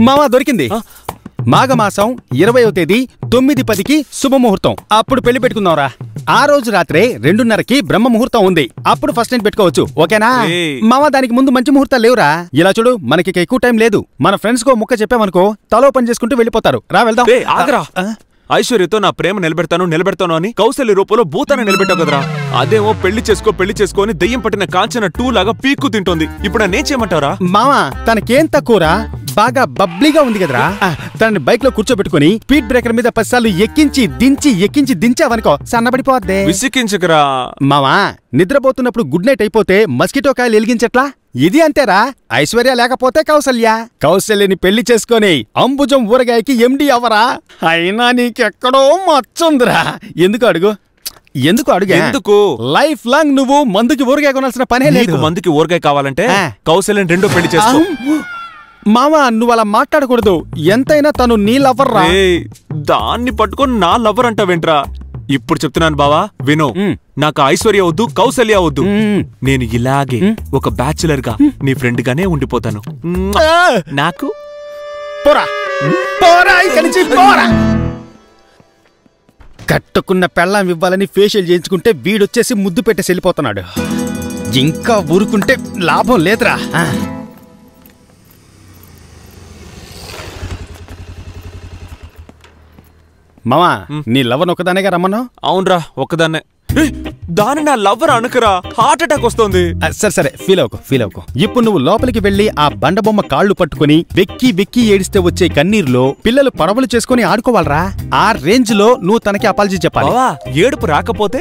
మావా దొరికింది. మాఘమాసం 20వ తేదీ 9:10కి శుభముహూర్తం. అప్పుడు పెళ్లి పెట్టుకుందాంరా. ఆ రోజు రాత్రే 2:30కి బ్రహ్మ ముహూర్తం ఉంది. అప్పుడు ఫస్ట్ నైట్ పెట్టుకోవచ్చు. ఓకేనా మావా? దానికి ముందు మంచి ముహూర్తాలు లేవురా. ఇలా చూడు, మనకి ఎక్కువ టైం లేదు. మన ఫ్రెండ్స్ కో ముక్క చెప్పామనుకో తలో పని చేసుకుంటూ వెళ్ళిపోతారు. రా వెళ్దాం. ఐశ్వర్యతో నా ప్రేమ నిలబెడతాను అని కౌశల్య రూపంలో భూతాన్ని నిలబెట్టావు కదరా. అదేమో పెళ్లి చేసుకొని దెయ్యం పట్టిన కాంచన 2 లాగా పీక్కు తింటోంది. ఇప్పుడు నేనేం చేయమంటారా? మావా తనకేం తక్కువరా, బాగా బబ్లీగా ఉంది కదరా. తనని బైక్ లో కూర్చోబెట్టుకుని స్పీడ్ బ్రేకర్ మీద 10 సార్లు ఎక్కించి దించావనుకో సన్నబడిపోద్దే. విసికించకరా మావా. నిద్రపోతున్నప్పుడు గుడ్ నైట్ అయిపోతే మస్కిటో కాయలు ఎలిగించట్లా? ఇది అంతేరా. ఐశ్వర్య లేకపోతే కౌశల్యని పెళ్లి చేసుకొని అంబుజం ఊరగాయకి ఎండి అవరా. అయినా నీకెక్కడో మచ్చుందిరా. ఎందుకు అడుగు? లైఫ్ లాంగ్ నువ్వు మందుకి ఊరగాయ కొనాల్సిన పనే లేదు. మందుకి ఊరగాయ కావాలంటే కౌశల్యని 2 పెళ్లి చేసుకో. మావా నువ్వు అలా మాట్లాడకూడదు. ఎంతైనా తను నీ లవర్ రా. దాన్ని పట్టుకొని నా లవర్ అంటావేంట్రా? ఇప్పుడు చెప్తున్నాను బావా, విను. నాకు ఐశ్వర్య వద్దు, కౌశల్య వద్దు. నేను ఇలాగే ఒక బ్యాచులర్ గా నీ ఫ్రెండ్ గానే ఉండిపోతాను. నాకు కట్టుకున్న పెళ్ళాం ఇవ్వాలని ఫేషియల్ చేయించుకుంటే వీడొచ్చేసి ముద్దు పెట్టేసి వెళ్ళిపోతున్నాడు. ఇంకా ఊరుకుంటే లాభం లేదురా. మామా నీ లవర్ ఒక్కదానేగా రమ్మన్నావు? అవునరా, ఒక్కదాన్నే. దాని నా లవర్ అనుకరా, హార్ట్ అటాక్ వస్తుంది. సరే ఫీల్ అవ్వకు. ఇప్పుడు నువ్వు లోపలికి వెళ్లి ఆ బండబొమ్మ కాళ్లు పట్టుకుని వెక్కి ఏడిస్తే వచ్చే కన్నీరులో పిల్లలు పడవలు చేసుకుని ఆడుకోవాలరా. ఆ రేంజ్ లో నువ్వు తనకి అపాలజీ చెప్పాలి. ఏడుపు రాకపోతే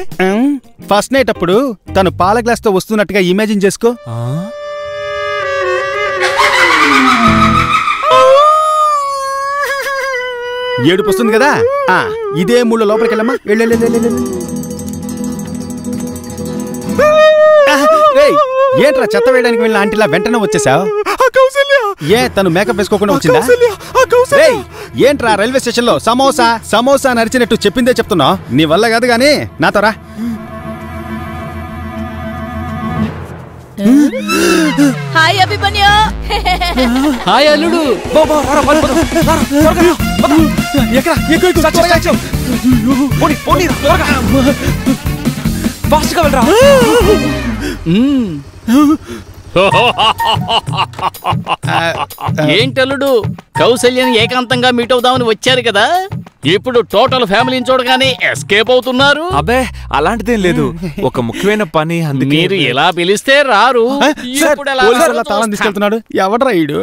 ఫస్ట్ నైట్ అప్పుడు తను పాల గ్లాస్ తో వస్తున్నట్టుగా ఇమాజిన్ చేసుకో. ఏడుపు వస్తుంది కదా, ఇదే మూడు లోపలికి వెళ్ళమ్మా. ఏంట్రా చెత్త వేయడానికి వెళ్ళిన ఆంటీలా వెంటనే వచ్చేసావు? ఏ తను మేకప్ వేసుకోకుండా వచ్చిందా? ఏంట్రా రైల్వే స్టేషన్ లో సమోసా నరిచినట్టు చెప్పిందే చెప్తున్నావు? నీ వల్ల కాదు గాని నాతో రా. హాయ్ అభిమన్యు. హాయ్ అల్లుడు. ఏంటల్లుడు, కౌశల్యని ఏకాంతంగా మీట్ అవుదామని వచ్చారు కదా, ఇప్పుడు టోటల్ ఫ్యామిలీని చూడగానే ఎస్కేప్ అవుతున్నారు? అబ్బే అలాంటిదేం లేదు, ఒక ముఖ్యమైన పని. మీరు ఎలా పిలిస్తే రారు. తాళం తీసుకెళ్తున్నాడు. ఎవడ్రా ఈడు?